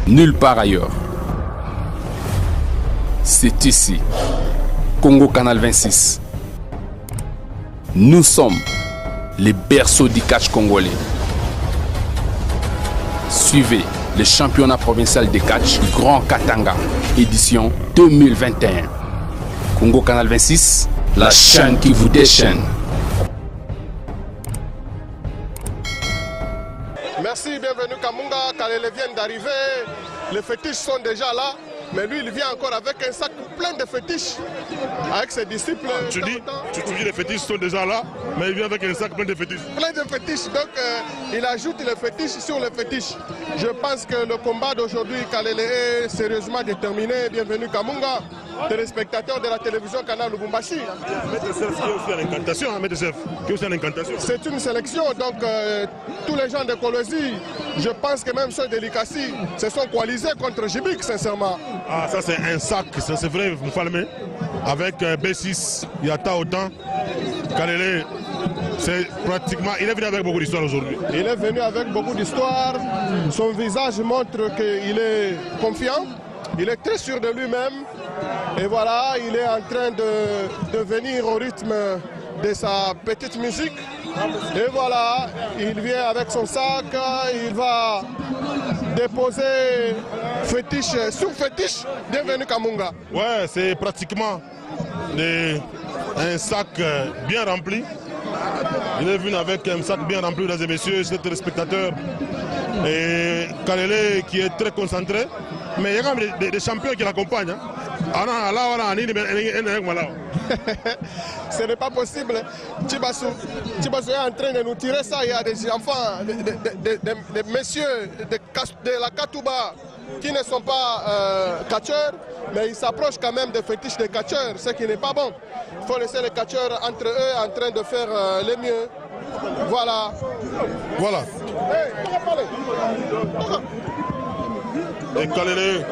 nulle part ailleurs. C'est ici, Congo Canal 26. Nous sommes les berceaux du catch congolais. Suivez le championnat provincial de catch Grand Katanga, édition 2021. Congo Canal 26, la chaîne qui vous déchaîne. Merci, bienvenue Kamunga. Kalele vient d'arriver, les fétiches sont déjà là, mais lui il vient encore avec un sac plein de fétiches, avec ses disciples. Tu dis les fétiches sont déjà là, mais il vient avec un sac plein de fétiches. Plein de fétiches, donc il ajoute les fétiches sur les fétiches. Je pense que le combat d'aujourd'hui, Kalele est sérieusement déterminé. Bienvenue Kamunga, téléspectateurs de la télévision Canal Lubumbashi. Maître Chef qui est aussi en incantation, Maître Chef, qui est aussi en incantation. C'est une sélection, donc tous les gens de Kolosi, je pense que même ceux de Likasi se sont coalisés contre Jibik, sincèrement. Ah, ça c'est un sac, c'est vrai, vous falmez, avec B6, Yata Autant, Kalele, c'est pratiquement, il est venu avec beaucoup d'histoire aujourd'hui. Il est venu avec beaucoup d'histoire, son visage montre qu'il est confiant, il est très sûr de lui-même, et voilà, il est en train de venir au rythme de sa petite musique. Et voilà, il vient avec son sac, il va déposer fétiche sur fétiche. Bienvenue Kamunga. Ouais, c'est pratiquement un sac bien rempli. Il est venu avec un sac bien rempli, mesdames et messieurs, chers téléspectateurs. Et Kalele qui est très concentré. Mais il y a quand même des champions qui l'accompagnent. Ce n'est pas possible. Tibassou est en train de nous tirer ça. Il y a des enfants, des messieurs de la Katouba qui ne sont pas catcheurs, mais ils s'approchent quand même des fétiches des catcheurs, ce qui n'est pas bon. Il faut laisser les catcheurs entre eux en train de faire le mieux. Voilà. Voilà. Et Kalele,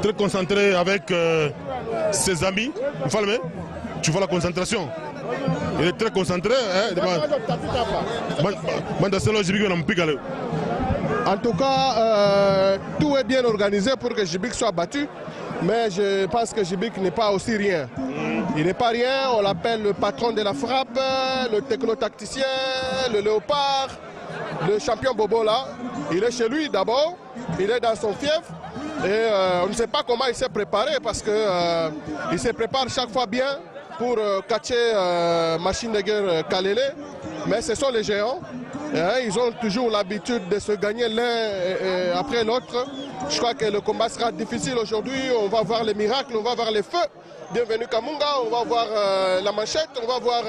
très concentré avec ses amis. Tu vois la concentration. Il est très concentré. En tout cas, tout est bien organisé pour que Jibik soit battu. Mais je pense que Jibik n'est pas aussi rien. Il n'est pas rien, on l'appelle le patron de la frappe, le technotacticien, le léopard, le champion Bobo là. Il est chez lui d'abord, il est dans son fief. Et on ne sait pas comment il s'est préparé parce qu'il se prépare chaque fois bien pour catcher machine de guerre Kalele. Mais ce sont les géants. Ils ont toujours l'habitude de se gagner l'un après l'autre. Je crois que le combat sera difficile aujourd'hui. On va voir les miracles, on va voir les feux. Bienvenue Kamunga, on va voir la manchette, on va voir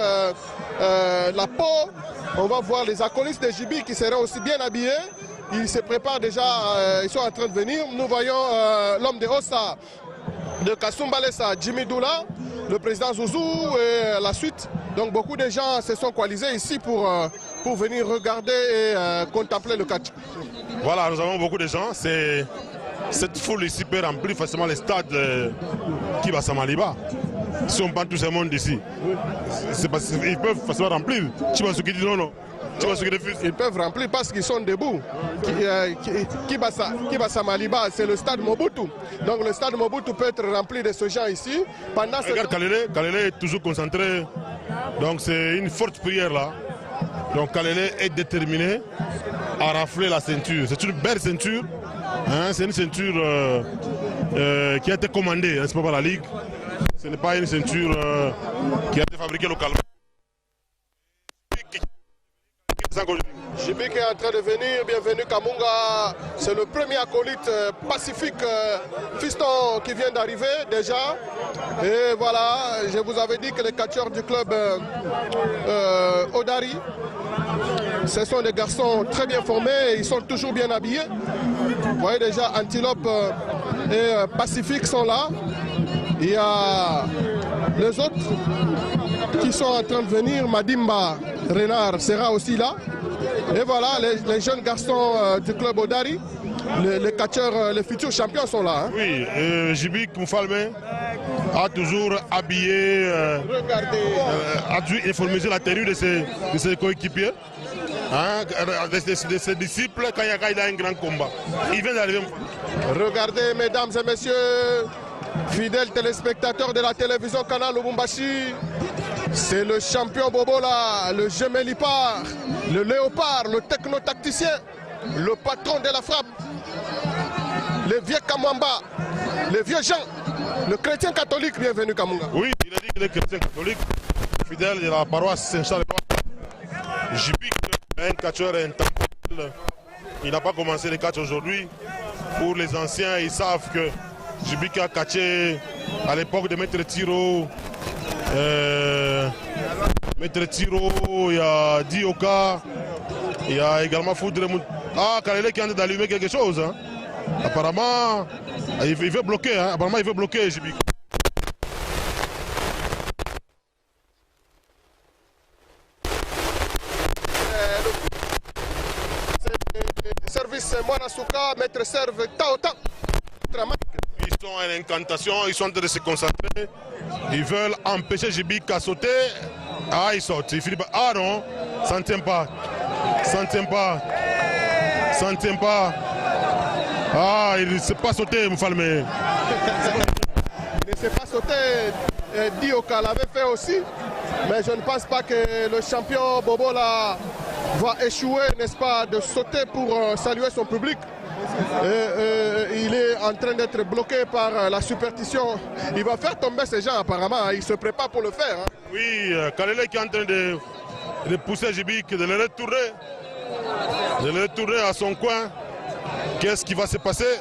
la peau, on va voir les acolytes de Jibi qui seront aussi bien habillés. Ils se préparent déjà, ils sont en train de venir. Nous voyons l'homme de Ossa, de Kasumbalesa, Jimmy Doula, le président Zouzou et la suite. Donc beaucoup de gens se sont coalisés ici pour venir regarder et contempler le catch. Voilà, nous avons beaucoup de gens. Cette foule ici peut remplir facilement les stades qui va Samaliba. Si on prend tout ce monde ici, ils peuvent facilement remplir. Tu vois ce qu'ils disent non. Ils peuvent remplir parce qu'ils sont debout. Kibasa Maliba, c'est le stade Mobutu. Donc le stade Mobutu peut être rempli de ce gens ici. Regarde Kalele est toujours concentré. Donc c'est une forte prière là. Donc Kalele est déterminé à rafler la ceinture. C'est une belle ceinture. Hein, c'est une ceinture qui a été commandée, hein, c'est pas par la Ligue. Ce n'est pas une ceinture qui a été fabriquée localement. Jibik est en train de venir, bienvenue Kamunga. C'est le premier acolyte pacifique fiston qui vient d'arriver déjà. Et voilà, je vous avais dit que les catcheurs du club Odari, ce sont des garçons très bien formés, ils sont toujours bien habillés. Vous voyez déjà Antilope et Pacifique sont là. Il y a les autres qui sont en train de venir. Madimba Renard sera aussi là. Et voilà, les jeunes garçons du club Odari, les catcheurs, les futurs champions sont là. Hein. Oui, Jibik Moufalme a toujours habillé, a dû uniformiser la tenue de ses coéquipiers. de ses disciples quand il a un grand combat. Il vient d'arriver. Regardez, mesdames et messieurs, fidèles téléspectateurs de la télévision Canal Lubumbashi, c'est le champion Bobola, le Gemelipar, le léopard, le techno-tacticien, le patron de la frappe, le vieux Kamwamba, le vieux Jean, le chrétien catholique. Bienvenue Kamunga. Oui, il a dit qu'il est chrétien catholique, fidèle de la paroisse Saint-Charles. Jibik, un catcheur intemporel. Il n'a pas commencé les catchs aujourd'hui. Pour les anciens, ils savent que Jibik a catché à l'époque de Maître Tiro. Maître Tiro, il y a Dioka, il y a également Foudre. Ah, Kalele qui est en train d'allumer quelque chose. Hein. Apparemment, il veut bloquer. Hein. Apparemment, il veut bloquer Jibik. Service Mwanasuka, maître serve Taota. Ils sont en incantation, ils sont en train de se concentrer. Ils veulent empêcher Jibik à sauter. Ah, il saute. Il finit par... Ah non, ça ne tient pas. Ça ne tient pas. Ça ne tient pas. Ah, il ne sait pas sauter, Moufalmé. Il ne sait pas sauter. Dioka l'avait fait aussi. Mais je ne pense pas que le champion Bobola va échouer, n'est-ce pas, de sauter pour saluer son public. Il est en train d'être bloqué par la superstition. Il va faire tomber ces gens apparemment. Il se prépare pour le faire. Hein. Oui, Kalele qui est en train de pousser Jibik, de le retourner à son coin. Qu'est-ce qui va se passer?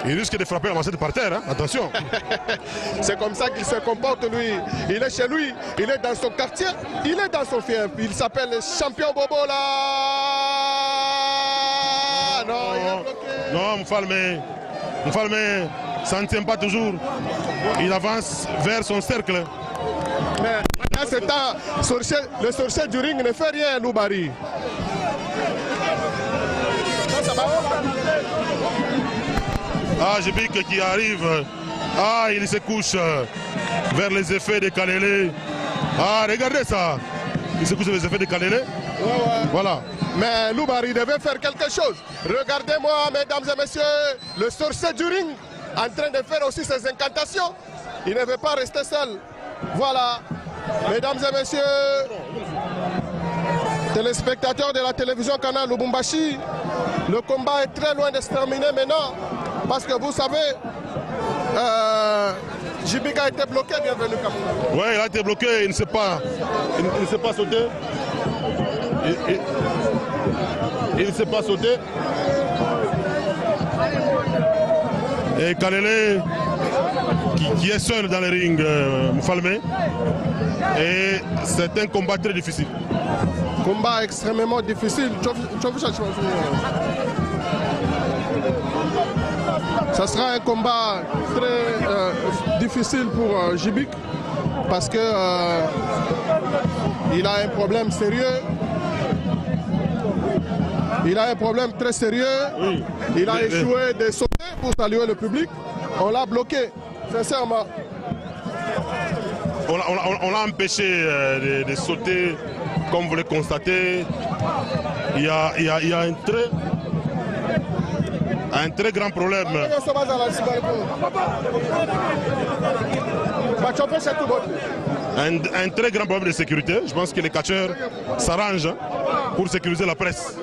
Il risque de frapper la mancette par terre, hein? Attention. C'est comme ça qu'il se comporte lui. Il est chez lui, il est dans son quartier, il est dans son fief. Il s'appelle le champion Bobola. Non, il est bloqué. Non, Moufalmé, ça ne tient pas toujours. Il avance vers son cercle. Mais pendant ce temps, le sorcier du ring ne fait rien, Loubari. Ah, Jibik qui arrive. Ah, il se couche vers les effets de Kalele. Ah, regardez ça. Il se couche vers les effets de Kalele. Ouais. Voilà. Mais Loubari devait faire quelque chose. Regardez-moi, mesdames et messieurs, le sorcier du ring en train de faire aussi ses incantations. Il ne veut pas rester seul. Voilà. Mesdames et messieurs, téléspectateurs de la télévision Canal Lubumbashi, le combat est très loin de se terminer maintenant. Parce que vous savez, Jibik a été bloqué, bienvenue Kamouna. Oui, il a été bloqué, il ne sait pas sauter. Il ne sait pas sauter. Et Kalele qui est seul dans le ring, Moufalmé. Et c'est un combat très difficile. Combat extrêmement difficile. Ça sera un combat très difficile pour Jibik parce que il a un problème sérieux. Il a un problème très sérieux. Oui. Il a échoué de sauter pour saluer le public. On l'a bloqué, sincèrement. On l'a empêché de sauter, comme vous le constatez. Il y a un très grand problème. Un très grand problème de sécurité. Je pense que les catcheurs s'arrangent pour sécuriser la presse.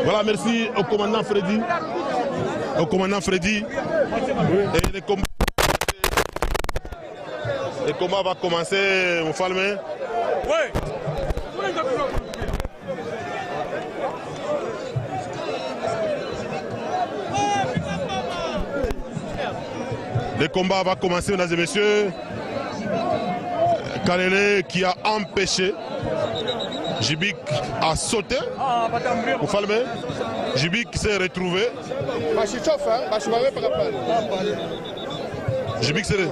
Voilà, merci au commandant Freddy. Et le combat va commencer, Moufalmé. Oui. Le combat va commencer, mesdames et messieurs. Kalele qui a empêché Jibik à sauter. Moufalmé. Jibik s'est retrouvé. Jibik s'est...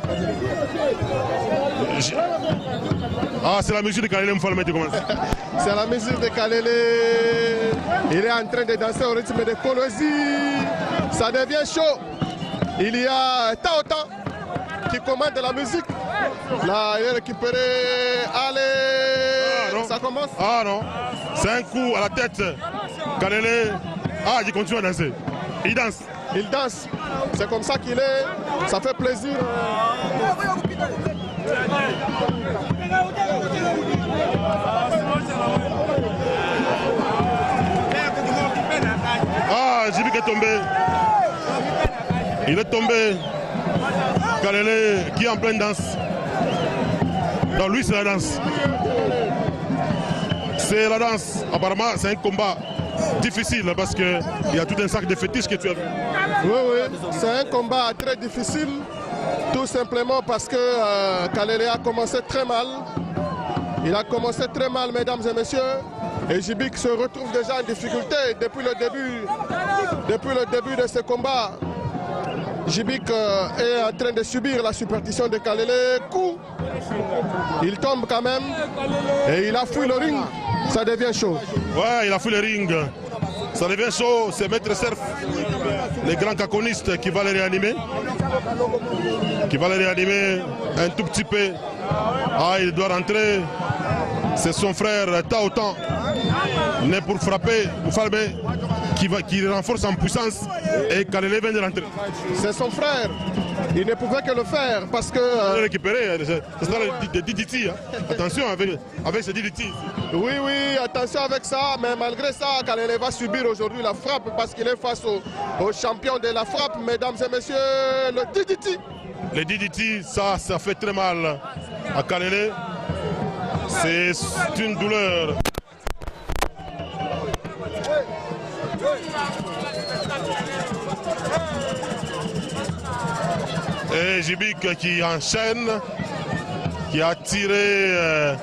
Ah, c'est la musique de Kalele Moufalmé qui commence. C'est la musique de Kalele. Il est en train de danser au rythme de Kolosi. Ça devient chaud. Il y a Taota qui commande la musique. Là, il est récupéré. Allez, ça commence. Ah non, c'est un coup à la tête. Kalele, il continue à danser. Il danse. Il danse. C'est comme ça qu'il est. Ça fait plaisir. Djibik est tombé. Il est tombé. Kalele qui est en pleine danse. Donc lui c'est la danse. C'est la danse. Apparemment c'est un combat difficile parce qu'il y a tout un sac de fétiches que tu as vu. Oui, c'est un combat très difficile. Tout simplement parce que Kalele a commencé très mal. Il a commencé très mal, mesdames et messieurs. Et Djibik se retrouve déjà en difficulté depuis le début de ce combat. Djibik est en train de subir la superstition de Kalele. Coup, il tombe quand même et il a fui le ring. Ça devient chaud. Ouais, il a fui le ring. Ça devient chaud. C'est Maître Cerf, les grands caconistes, qui va les réanimer. Qui va les réanimer un tout petit peu. Il doit rentrer. C'est son frère Tao Tan, né pour frapper, qui renforce en puissance et Kalele vient de rentrer. C'est son frère. Il ne pouvait que le faire parce que... récupérer, ce sera des DDT. Attention avec ces DDT. Oui, attention avec ça. Mais malgré ça, Kalele va subir aujourd'hui la frappe parce qu'il est face au champion de la frappe, mesdames et messieurs, le DDT. Le DDT, ça fait très mal à Kalele. C'est une douleur. Et Djibik qui enchaîne, qui a tiré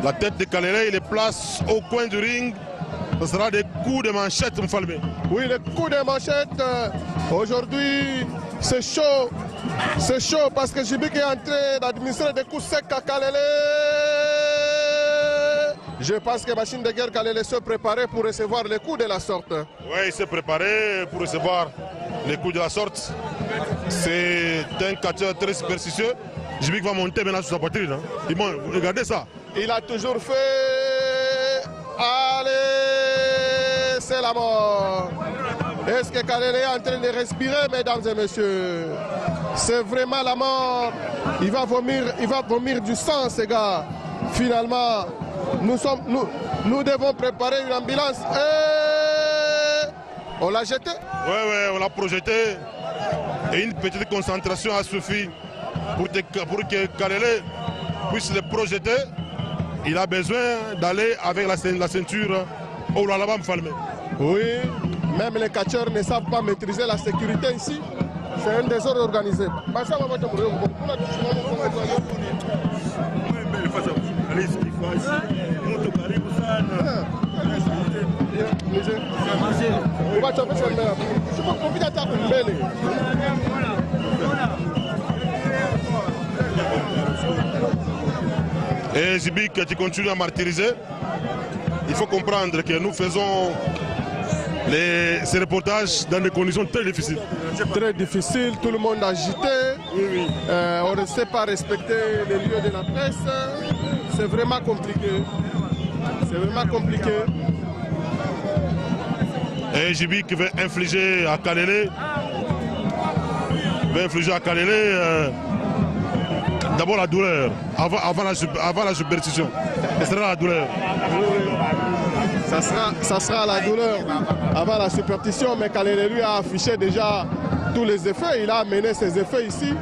la tête de Kalele, il les place au coin du ring. Ce sera des coups de manchette, Mfalme. Oui, les coups de manchette. Aujourd'hui, c'est chaud. C'est chaud parce que Djibik est en train d'administrer des coups secs à Kalele. Je pense que Machine de Guerre Kalele se préparer pour recevoir les coups de la sorte. Oui, il s'est préparé pour recevoir les coups de la sorte. C'est un catcheur très superstitieux. Djibik va monter maintenant sur sa poitrine. Hein. Regardez ça. Il a toujours fait... Allez, c'est la mort. Est-ce que Kalele est en train de respirer, mesdames et messieurs? C'est vraiment la mort. Il va vomir du sang, ces gars. Finalement, nous devons préparer une ambulance. Et on l'a jeté. Oui, on l'a projeté. Et une petite concentration a suffi pour que Kalele puisse le projeter. Il a besoin d'aller avec la ceinture au Lalabam Falme. Oui, même les catcheurs ne savent pas maîtriser la sécurité ici. C'est un désordre organisé. Et Djibik qui continue à martyriser. Il faut comprendre que nous faisons ces reportages dans des conditions très difficiles. Très difficile, tout le monde agité. On ne sait pas respecter les lieux de la presse. C'est vraiment compliqué. C'est vraiment compliqué. Et Djibik veut infliger à Kalele. D'abord la douleur, avant la superstition. Ce sera la douleur. Ça sera la douleur avant la superstition, mais Kalele lui a affiché déjà tous les effets. Il a amené ses effets ici.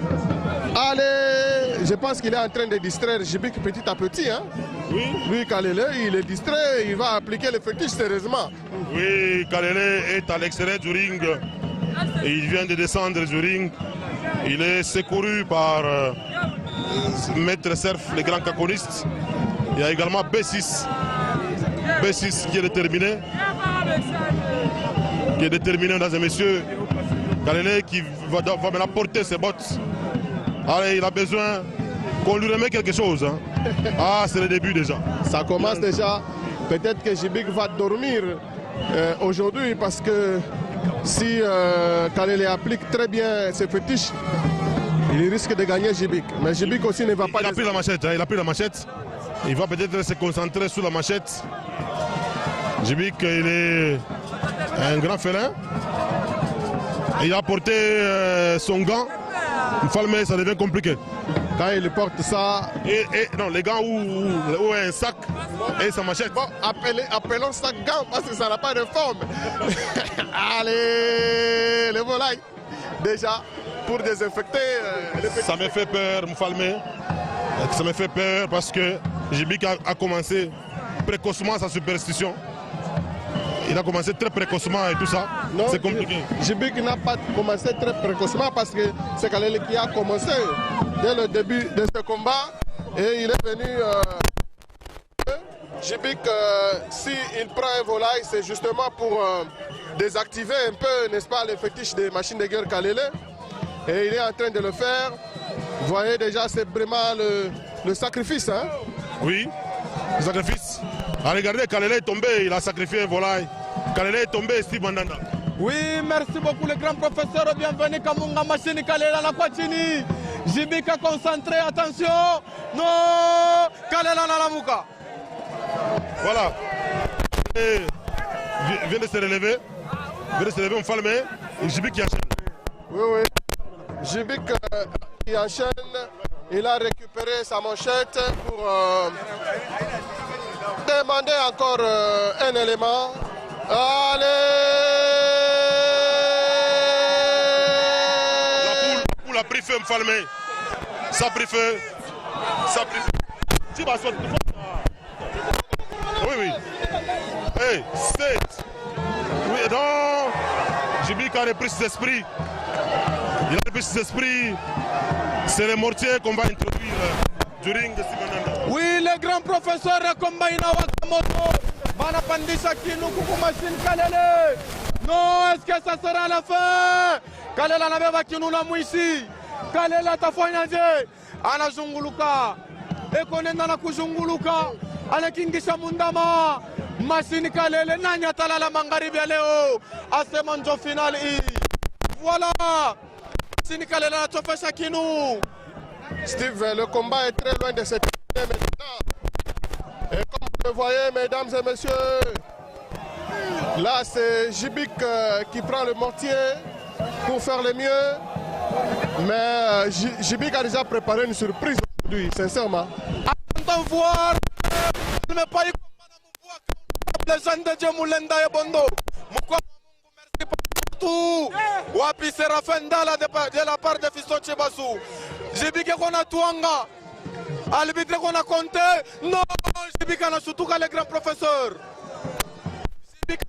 Allez, je pense qu'il est en train de distraire Djibik petit à petit. Hein? Oui. Lui, Kalele, il est distrait, il va appliquer le fétiche sérieusement. Oui, Kalele est à l'extérieur du ring. Et il vient de descendre du ring. Il est secouru par Maître Cerf, le grand caconiste. Il y a également B6. B6 qui est déterminé. Mesdames et messieurs. Kalele qui va maintenant porter ses bottes. Allez, il a besoin qu'on lui remette quelque chose. Hein. C'est le début déjà. Ça commence déjà. Peut-être que Djibik va dormir aujourd'hui parce que si Kalele applique très bien ses fétiches, il risque de gagner Jibik. Mais Jibik aussi ne va pas... Il a pris la machette, hein, il a pris la machette. Il va peut-être se concentrer sur la machette. Jibik, il est un grand félin. Il a porté son gant. Mais ça devient compliqué. Quand il porte ça... non, les gants ou un sac et sa machette. Bon, appelons ça gant parce que ça n'a pas de forme. Allez, les volailles. Déjà, pour désinfecter... ça me fait peur, Moufalmé. Ça me fait peur parce que Jibik a commencé précocement sa superstition. Il a commencé très précocement et tout ça. C'est compliqué. Jibik n'a pas commencé très précocement parce que c'est Kalele qui a commencé dès le début de ce combat. Et il est venu... Jibik, s'il prend un volaille, c'est justement pour désactiver un peu, n'est-ce pas, les fétiches des machines de guerre Kalele. Et il est en train de le faire. Vous voyez déjà, c'est vraiment le sacrifice. Hein? Oui, le sacrifice. Ah, regardez, Kalele est tombé, il a sacrifié un volaille. Kalele est tombé, Steve Mandanda. Oui, merci beaucoup le grand professeur. Bienvenue Kamunga Machine Kalele à la Kwachini. Jibik a concentré, attention. Non, Kalele à la Mouka. Voilà. Et vient de se relever. On fait le main. Jibik qui enchaîne. Oui, oui. Jibik qui enchaîne. Il a récupéré sa manchette pour demander encore un élément. Allez! La poule a pris feu, Mfalmé. Ça a pris feu. Ça a pris feu. Tu vas sortir. Oui, oui. Hey, c'est. Oui, non. Jibik a repris ses esprits. Il a repris ses esprits. C'est les mortiers qu'on va introduire du ring de Simananda. Oui, le grand professeur Kombaina Wakamoto. Banapandisha Kinuku Machine Kalele. Non, est-ce que ça sera la fin? Kalele anabeba Kinula Mwishi. Kalele atafanyaje? Anazunguluka. Ekonenda na kuzunguluka. Anakingisha Mundama. Machine Kalele nani atalala magharibi ya leo. Asema njo final hii. Voilà. Machine Kalele anatofesha Kinu. Steve, le combat est très loin de cette maintenant. Et comme vous le voyez, mesdames et messieurs, là c'est Jibik qui prend le mortier pour faire le mieux. Mais Jibik a déjà préparé une surprise aujourd'hui, sincèrement. Attends voir, ne me pas y les gens de Dieu Moulenda et Bondo. Merci pour tout. Wapi Séraphin Dala de la part de Fiston Chebasou. Jibik qu'on a tuanga. Arbitre qu'on a compté. Non, Jibik a surtout le grand professeur. Jibik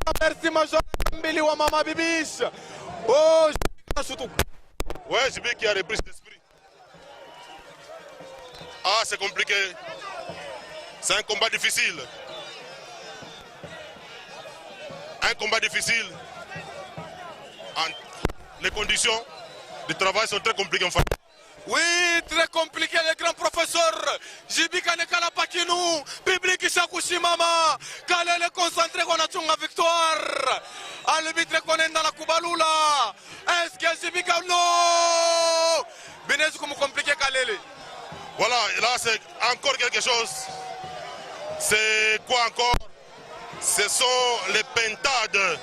a merci Major Mbili wa Mama Bibiche. Oh, Jibik a surtout. Ouais, Jibik qui a repris d'esprit. Ah, c'est compliqué. C'est un combat difficile. Un combat difficile. Les conditions de travail sont très compliquées en fait. Oui, très compliqué le grand professeur. Jibik Anekala Pakinu, public Isakushimama, Kalele concentré qu'on a la victoire. Arbitre qu'on est dans la Kubalula. Est-ce que Jibik a non? Benez comme compliqué Kalele. Voilà, et là c'est encore quelque chose. C'est quoi encore? Ce sont les pentades.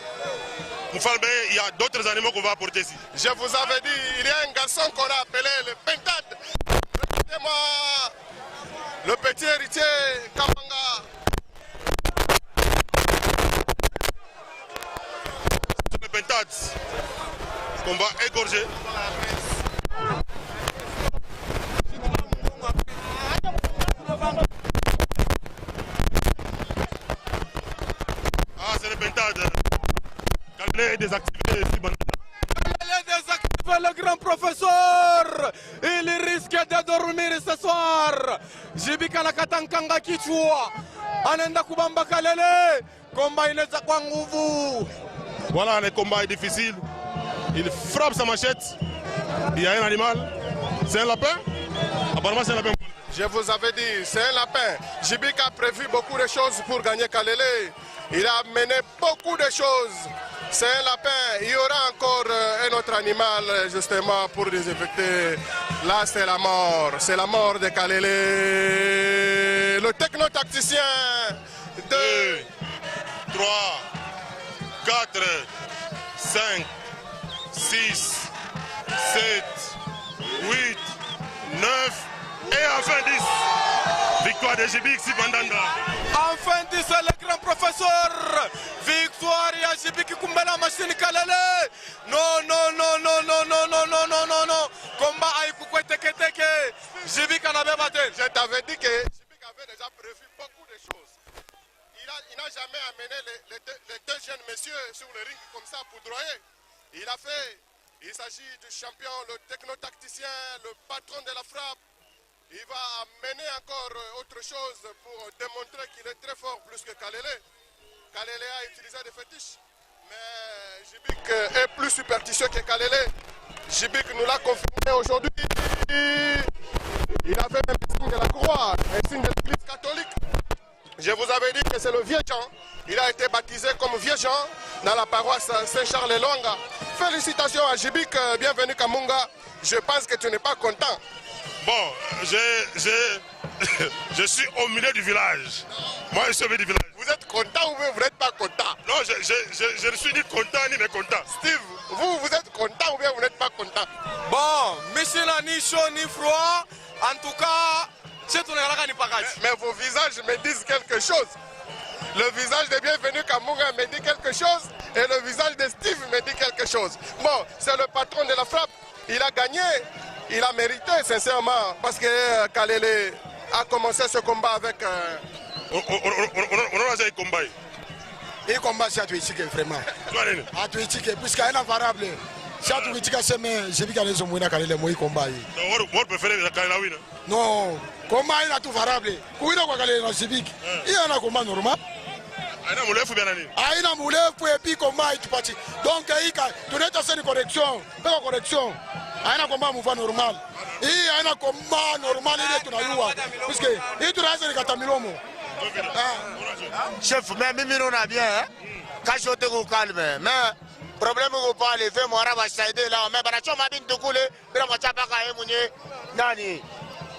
Il y a d'autres animaux qu'on va apporter ici. Je vous avais dit, il y a un garçon qu'on a appelé le pentade. Regardez-moi, le petit héritier Kamanga. C'est le pentade qu'on va égorger. Ah, c'est le pentade. Kalele est désactivé. Kalele est désactivé, le grand professeur. Il risque de dormir ce soir. Jibik Anakatankanga Kichua. Anenda Kubamba Kalele. Combat ineza kwa nguvu. Voilà, le combat est difficile. Il frappe sa machette. Il y a un animal. C'est un lapin. Apparemment, c'est un lapin. Je vous avais dit, c'est un lapin. Jibik a prévu beaucoup de choses pour gagner Kalele. Il a mené beaucoup de choses. C'est un lapin. Il y aura encore un autre animal justement pour désinfecter. Là, c'est la mort. C'est la mort de Kalele. Le techno-tacticien. 2, 3, 4, 5, 6, 7, 8, 9 et enfin 10. Victoire de Jibik Sibandanda. Enfin 10, le grand professeur. Victoire ya Jibik Kumbala machine Kalele. Non, non, non, non, non, non, non, non, non, non, non. Combat Aïkoukoué Teke Teke. Jibik en avait battu. Je t'avais dit que Jibik avait déjà prévu beaucoup de choses. Il n'a jamais amené les deux jeunes messieurs sur le ring comme ça poudroyer. Il s'agit du champion, le techno-tacticien, le patron de la frappe. Il va amener encore autre chose pour démontrer qu'il est très fort plus que Kalele. Kalele a utilisé des fétiches, mais Jibik est plus superstitieux que Kalele. Jibik nous l'a confirmé aujourd'hui. Il avait même le signe de la croix, un signe de l'église catholique. Je vous avais dit que c'est le vieux Jean. Il a été baptisé comme vieux Jean dans la paroisse Saint-Charles-et-Longa. Félicitations à Jibik, bienvenue Kamunga. Je pense que tu n'es pas content. Bon, je suis au milieu du village. Moi, je suis au milieu du village. Vous êtes content ou vous n'êtes pas content? Non, je ne suis ni content ni mécontent. Steve, vous êtes content ou bien vous n'êtes pas content? Bon, monsieur n'a ni chaud ni froid. En tout cas, mais vos visages me disent quelque chose. Le visage de Bienvenue Kamunga me dit quelque chose et le visage de Steve me dit quelque chose. Bon, c'est le patron de la frappe. Il a gagné. Il a mérité, sincèrement, parce que Kalele a commencé ce combat avec... On a déjà un combat. Il combat chez Atouitique, vraiment. Atouitique, puisqu'il y a un imparable. Si Atouitique a semé, j'ai vu qu'il y a des hommes qui ont combat. Votre préféré, c'est Kalele. Non, combat il a tout variable. Où il a quoi Kalele dans Civic? Il y a un combat normal. Il a un moulé et puis combat est parti. Donc, tu n'es pas une correction. Pas une correction. Il y a un combat normal. Il y a un combat normal. Il y a un combat parce que il y a un Katamilomo. Chef, mais Mimino n'a bien. Quand je te calme, mais problème où pas les faits, moi, va s'aider là. Mais Baracho m'a dit de couler. Mais on va pas faire un mounier. Nani.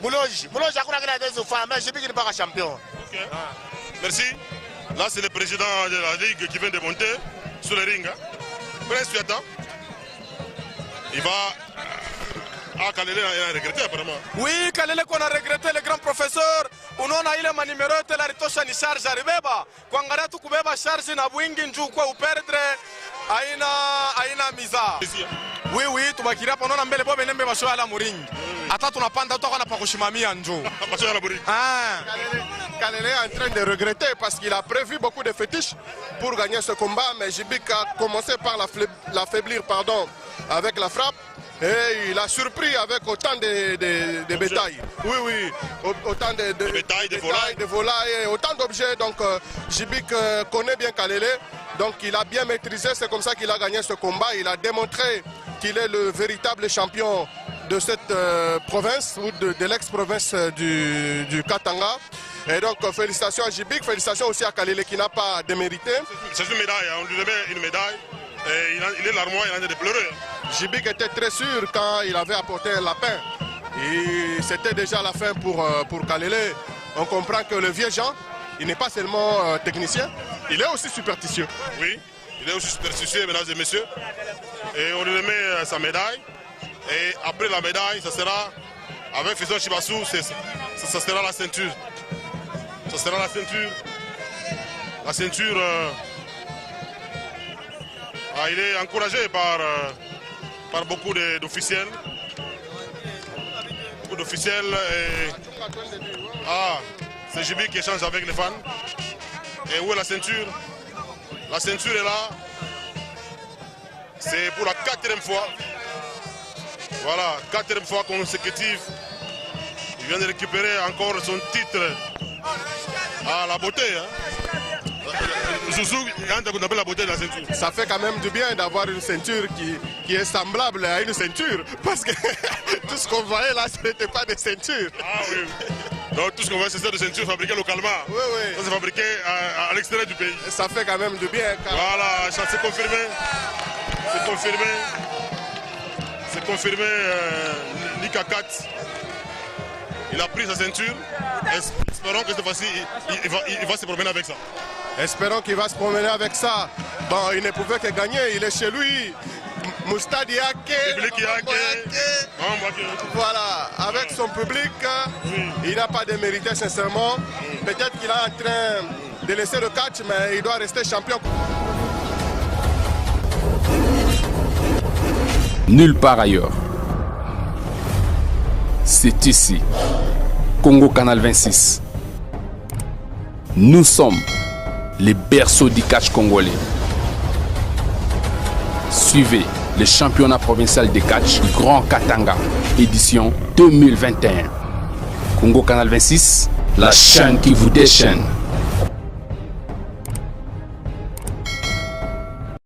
Mouloge, a connu des femmes, mais j'ai vu qu'il n'est pas champion. Merci. Là, c'est le président de la Ligue qui vient de monter sur le ring. Prince Fiata. Il va... Ah, Kalele a regretté apparemment. Oui, Kalele qu'on a regretté, le grand professeur. On a eu le numéro de la retouche ni charge à Ribeba. Quand on a tout couvert charge na wingi nju quoi ou perdre aina miza. Oui, tu vas kirer pendant l'ambele bobe nembe basho ala muring. Ata tu napanda tu kana pakushimami anjo. Basho ala muring. Kalele est en train de regretter parce qu'il a prévu beaucoup de fétiches pour gagner ce combat, mais Jibik a commencé par l'affaiblir avec la frappe. Et il a surpris avec autant de bétail. Oui, autant de bétail, de volailles, autant d'objets. Donc Jibik connaît bien Kalele. Donc il a bien maîtrisé, c'est comme ça qu'il a gagné ce combat. Il a démontré qu'il est le véritable champion de cette province, ou de l'ex-province du Katanga. Et donc félicitations à Jibik, félicitations aussi à Kalele qui n'a pas démérité. C'est une médaille, on lui remet une médaille. Et il est larmoyant, il a envie de pleurer. Jibik était très sûr quand il avait apporté un lapin. Et c'était déjà la fin pour Kalele. On comprend que le vieux Jean, il n'est pas seulement technicien, il est aussi superstitieux. Oui, il est aussi superstitieux, mesdames et messieurs. Et on lui remet sa médaille. Et après la médaille, ça sera, avec Fison Chibassou, ça sera la ceinture. Ça sera la ceinture. La ceinture... il est encouragé par beaucoup d'officiels. Beaucoup d'officiels. C'est Jibik qui échange avec les fans. Et où est la ceinture? La ceinture est là. C'est pour la 4e fois. Voilà, 4e fois consécutive. Il vient de récupérer encore son titre. La beauté. Zouzou, on appelle la beauté de la ceinture. Ça fait quand même du bien d'avoir une ceinture qui est semblable à une ceinture. Parce que tout ce qu'on voyait là, ce n'était pas des ceintures. Ah oui. Donc tout ce qu'on voit, c'est ça de ceinture fabriquée localement. Oui, oui. Ça, c'est fabriqué à l'extérieur du pays. Et ça fait quand même du bien. Voilà, c'est confirmé. C'est confirmé. C'est confirmé. Nika 4. Il a pris sa ceinture. Espérons que cette fois-ci, il va se promener avec ça. Espérons qu'il va se promener avec ça. Bon, il ne pouvait que gagner. Il est chez lui. Moustadi Yake. Voilà, avec son public, il n'a pas démérité sincèrement. Peut-être qu'il est en train de laisser le catch, mais il doit rester champion. Nulle part ailleurs. C'est ici, Congo Canal 26. Nous sommes les berceaux du catch congolais. Suivez le championnat provincial de catch du Grand Katanga, édition 2021. Congo Canal 26, la chaîne qui vous déchaîne.